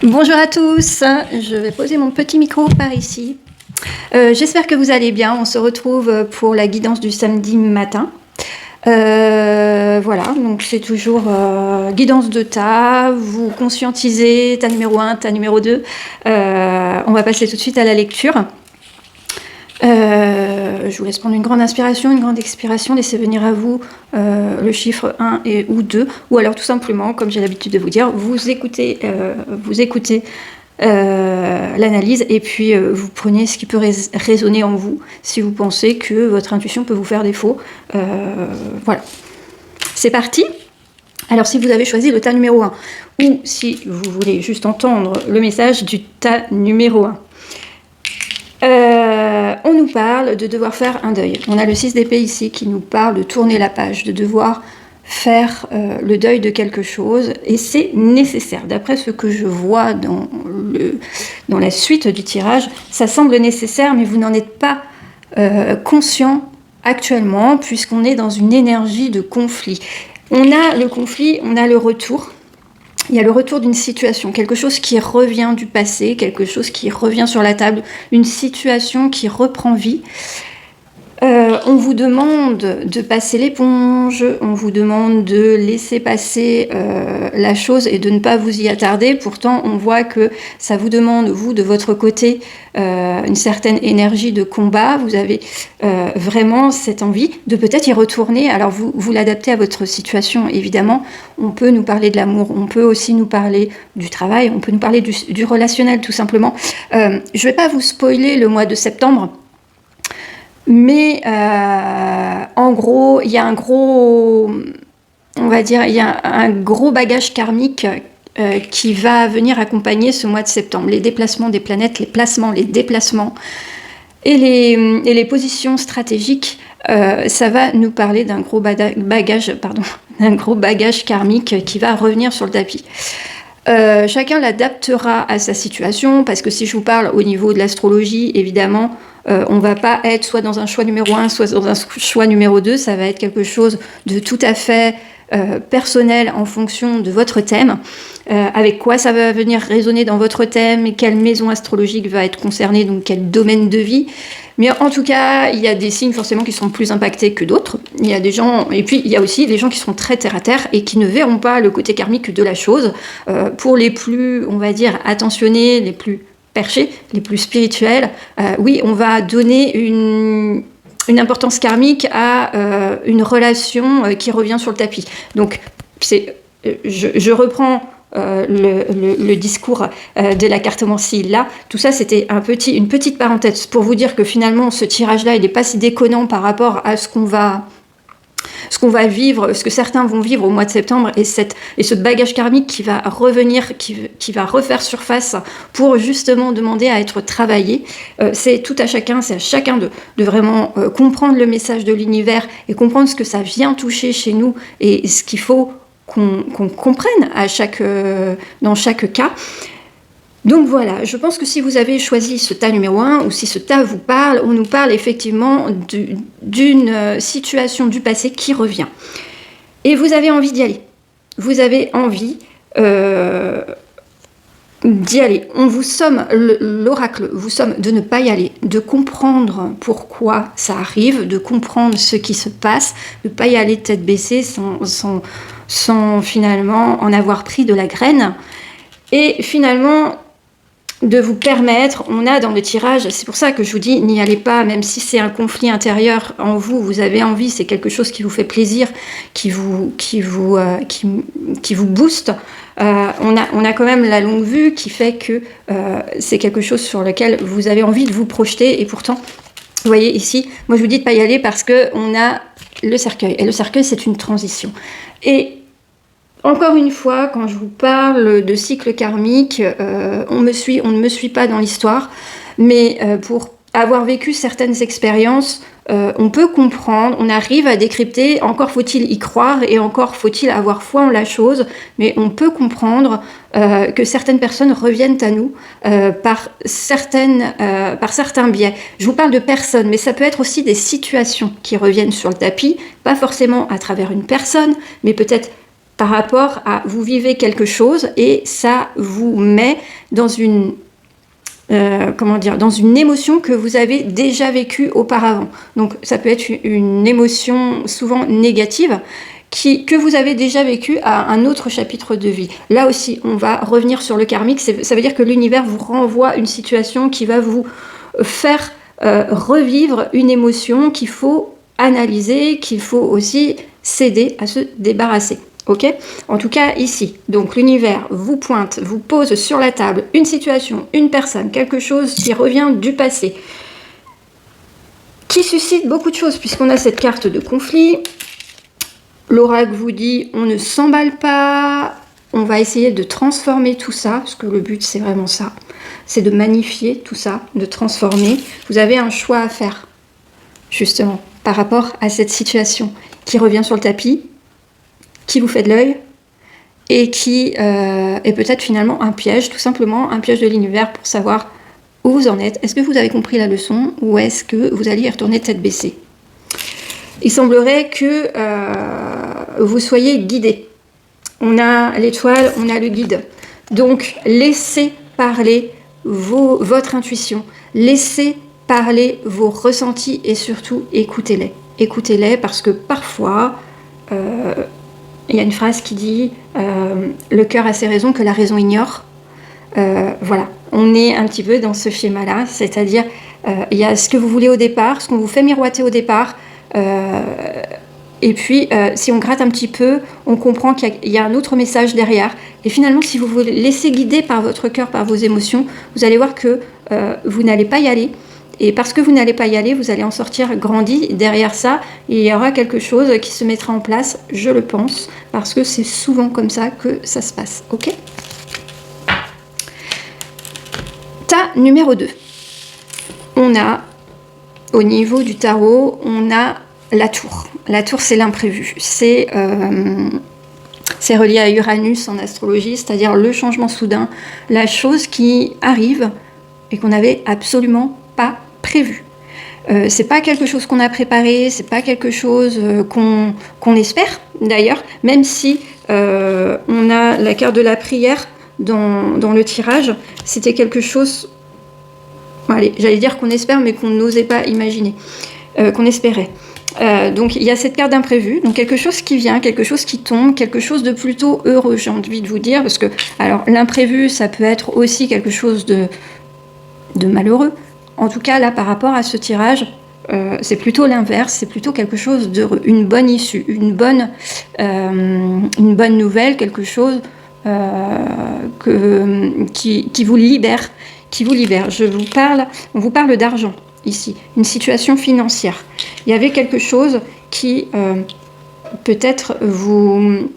Bonjour à tous, je vais poser mon petit micro par ici. J'espère que vous allez bien, on se retrouve pour la guidance du samedi matin. Voilà, donc c'est toujours guidance de tas, vous conscientisez, tas numéro 1, tas numéro 2. On va passer tout de suite à la lecture. Je vous laisse prendre une grande inspiration, une grande expiration, laissez venir à vous le chiffre 1 ou 2, ou alors tout simplement, comme j'ai l'habitude de vous dire, vous écoutez l'analyse et puis vous prenez ce qui peut résonner en vous si vous pensez que votre intuition peut vous faire défaut. Voilà. C'est parti. Alors si vous avez choisi le tas numéro 1, ou si vous voulez juste entendre le message du tas numéro 1, on nous parle de devoir faire un deuil. On a le 6 d'épée ici qui nous parle de tourner la page, de devoir faire le deuil de quelque chose, et c'est nécessaire. D'après ce que je vois dans la suite du tirage, ça semble nécessaire, mais vous n'en êtes pas conscient actuellement, puisqu'on est dans une énergie de conflit. On a le conflit, on a le retour. Il y a le retour d'une situation, quelque chose qui revient du passé, quelque chose qui revient sur la table, une situation qui reprend vie. On vous demande de passer l'éponge, on vous demande de laisser passer la chose et de ne pas vous y attarder. Pourtant, on voit que ça vous demande, vous, de votre côté, une certaine énergie de combat. Vous avez vraiment cette envie de peut-être y retourner. Alors, vous l'adaptez à votre situation, évidemment. On peut nous parler de l'amour, on peut aussi nous parler du travail, on peut nous parler du relationnel, tout simplement. Je ne vais pas vous spoiler le mois de septembre, mais en gros, il y a un gros bagage karmique qui va venir accompagner ce mois de septembre. Les déplacements des planètes, les placements, les déplacements et les positions stratégiques, ça va nous parler d'un gros bagage karmique qui va revenir sur le tapis. Chacun l'adaptera à sa situation, parce que si je vous parle au niveau de l'astrologie, évidemment, on ne va pas être soit dans un choix numéro 1, soit dans un choix numéro 2, ça va être quelque chose de tout à fait personnel en fonction de votre thème, avec quoi ça va venir résonner dans votre thème, et quelle maison astrologique va être concernée, donc quel domaine de vie. Mais en tout cas, il y a des signes forcément qui sont plus impactés que d'autres. Il y a des gens, et puis il y a aussi des gens qui seront très terre à terre et qui ne verront pas le côté karmique de la chose. Pour les plus, on va dire, attentionnés, les plus perchés, les plus spirituels, oui, on va donner une importance karmique à une relation qui revient sur le tapis. Donc, je reprends le discours de la cartomancie là. Tout ça, c'était une petite parenthèse pour vous dire que finalement, ce tirage-là, il n'est pas si déconnant par rapport à ce qu'on va vivre, ce que certains vont vivre au mois de septembre, et ce bagage karmique qui va revenir, qui va refaire surface pour justement demander à être travaillé. C'est tout à chacun, c'est à chacun de vraiment comprendre le message de l'univers et comprendre ce que ça vient toucher chez nous et ce qu'il faut qu'on comprenne dans chaque cas. Donc voilà, je pense que si vous avez choisi ce tas numéro 1, ou si ce tas vous parle, on nous parle effectivement d'une situation du passé qui revient. Et vous avez envie d'y aller. Vous avez envie d'y aller. On vous somme, l'oracle vous somme de ne pas y aller, de comprendre pourquoi ça arrive, de comprendre ce qui se passe, de ne pas y aller tête baissée sans finalement en avoir pris de la graine. Et finalement, de vous permettre, on a dans le tirage, c'est pour ça que je vous dis, n'y allez pas, même si c'est un conflit intérieur en vous, vous avez envie, c'est quelque chose qui vous fait plaisir, qui vous booste. On a quand même la longue vue qui fait que c'est quelque chose sur lequel vous avez envie de vous projeter, et pourtant, vous voyez ici, moi je vous dis de ne pas y aller parce qu'on a le cercueil, et le cercueil c'est une transition. Et encore une fois, quand je vous parle de cycle karmique, on ne me suit pas dans l'histoire, mais pour avoir vécu certaines expériences, on peut comprendre, on arrive à décrypter, encore faut-il y croire et encore faut-il avoir foi en la chose, mais on peut comprendre que certaines personnes reviennent à nous par certains biais. Je vous parle de personnes, mais ça peut être aussi des situations qui reviennent sur le tapis, pas forcément à travers une personne, mais peut-être par rapport à vous vivez quelque chose et ça vous met dans une dans une émotion que vous avez déjà vécue auparavant. Donc ça peut être une émotion souvent négative que vous avez déjà vécue à un autre chapitre de vie. Là aussi, on va revenir sur le karmique. Ça veut dire que l'univers vous renvoie une situation qui va vous faire revivre une émotion qu'il faut analyser, qu'il faut aussi s'aider à se débarrasser. Ok ? En tout cas, ici, donc l'univers vous pointe, vous pose sur la table une situation, une personne, quelque chose qui revient du passé, qui suscite beaucoup de choses, puisqu'on a cette carte de conflit. L'oracle vous dit, on ne s'emballe pas, on va essayer de transformer tout ça, parce que le but, c'est vraiment ça, c'est de magnifier tout ça, de transformer. Vous avez un choix à faire, justement, par rapport à cette situation qui revient sur le tapis, qui vous fait de l'œil et qui est peut-être finalement un piège, tout simplement un piège de l'univers pour savoir où vous en êtes. Est-ce que vous avez compris la leçon ou est-ce que vous allez y retourner tête baissée ? Il semblerait que vous soyez guidé. On a l'étoile, on a le guide. Donc laissez parler votre intuition, laissez parler vos ressentis et surtout écoutez-les. Écoutez-les parce que parfois... il y a une phrase qui dit le cœur a ses raisons que la raison ignore. Voilà, on est un petit peu dans ce schéma-là, c'est-à-dire il y a ce que vous voulez au départ, ce qu'on vous fait miroiter au départ, et puis si on gratte un petit peu, on comprend qu'il y a un autre message derrière. Et finalement, si vous vous laissez guider par votre cœur, par vos émotions, vous allez voir que vous n'allez pas y aller. Et parce que vous n'allez pas y aller, vous allez en sortir grandi. Derrière ça, il y aura quelque chose qui se mettra en place, je le pense, parce que c'est souvent comme ça que ça se passe. Ok ? Tas numéro 2. On a, au niveau du tarot, on a la tour. La tour, c'est l'imprévu. C'est relié à Uranus en astrologie, c'est-à-dire le changement soudain, la chose qui arrive et qu'on n'avait absolument pas prévu. C'est pas quelque chose qu'on a préparé, c'est pas quelque chose qu'on espère d'ailleurs, même si on a la carte de la prière dans le tirage, c'était quelque chose, allez, j'allais dire qu'on espère mais qu'on n'osait pas imaginer, qu'on espérait. Donc il y a cette carte d'imprévu, donc quelque chose qui vient, quelque chose qui tombe, quelque chose de plutôt heureux, j'ai envie de vous dire, parce que alors l'imprévu ça peut être aussi quelque chose de malheureux. En tout cas, là, par rapport à ce tirage, c'est plutôt l'inverse, c'est plutôt quelque chose d'heureux, une bonne issue, une bonne nouvelle, quelque chose qui vous libère, on vous parle d'argent ici, une situation financière. Il y avait quelque chose qui peut-être vous...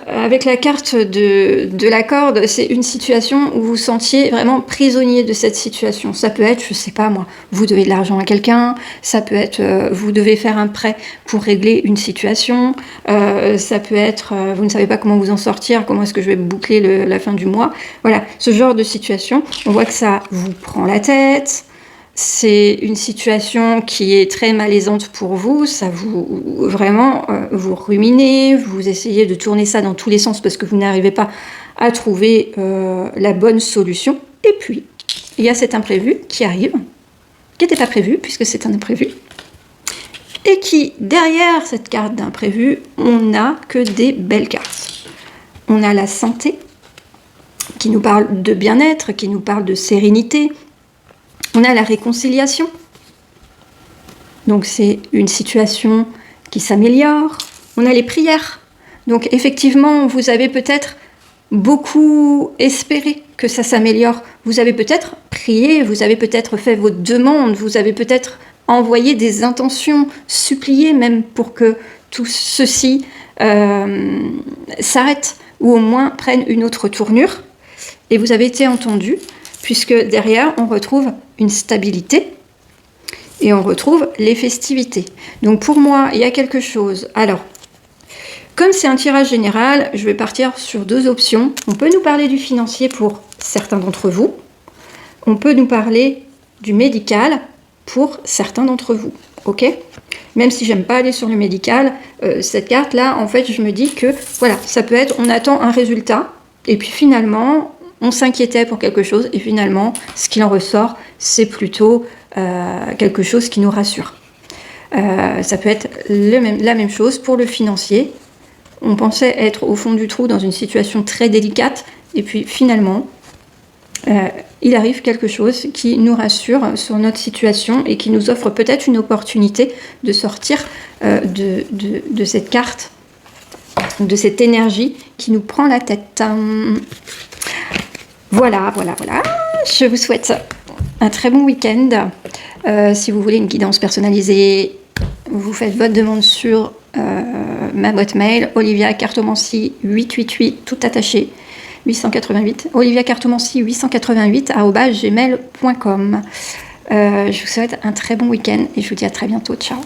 avec la carte de la corde, c'est une situation où vous vous sentiez vraiment prisonnier de cette situation. Ça peut être, je sais pas moi, vous devez de l'argent à quelqu'un, ça peut être, vous devez faire un prêt pour régler une situation, ça peut être, vous ne savez pas comment vous en sortir, comment est-ce que je vais boucler la fin du mois. Voilà, ce genre de situation, on voit que ça vous prend la tête. C'est une situation qui est très malaisante pour vous, ça vous vraiment vous ruminez, vous essayez de tourner ça dans tous les sens parce que vous n'arrivez pas à trouver la bonne solution. Et puis, il y a cet imprévu qui arrive, qui n'était pas prévu puisque c'est un imprévu, et qui, derrière cette carte d'imprévu, on n'a que des belles cartes. On a la santé, qui nous parle de bien-être, qui nous parle de sérénité. On a la réconciliation, donc c'est une situation qui s'améliore. On a les prières, donc effectivement vous avez peut-être beaucoup espéré que ça s'améliore. Vous avez peut-être prié, vous avez peut-être fait vos demandes, vous avez peut-être envoyé des intentions, supplié même pour que tout ceci s'arrête ou au moins prenne une autre tournure. Et vous avez été entendu, puisque derrière on retrouve une stabilité et on retrouve les festivités. Donc pour moi, il y a quelque chose. Alors, comme c'est un tirage général, je vais partir sur deux options. On peut nous parler du financier pour certains d'entre vous. On peut nous parler du médical pour certains d'entre vous. ok ? Même si j'aime pas aller sur le médical, cette carte-là, en fait, je me dis que, voilà, ça peut être, on attend un résultat, et puis finalement, on s'inquiétait pour quelque chose, et finalement, ce qu'il en ressort, c'est plutôt quelque chose qui nous rassure. Ça peut être la même chose pour le financier. On pensait être au fond du trou dans une situation très délicate, et puis finalement, il arrive quelque chose qui nous rassure sur notre situation et qui nous offre peut-être une opportunité de sortir de cette carte, de cette énergie qui nous prend la tête. Voilà. Je vous souhaite un très bon week-end. Si vous voulez une guidance personnalisée, vous faites votre demande sur ma boîte mail, Olivia Cartomancy 888, tout attaché, 888, Olivia Cartomancy 888 @gmail.com. Je vous souhaite un très bon week-end et je vous dis à très bientôt. Ciao.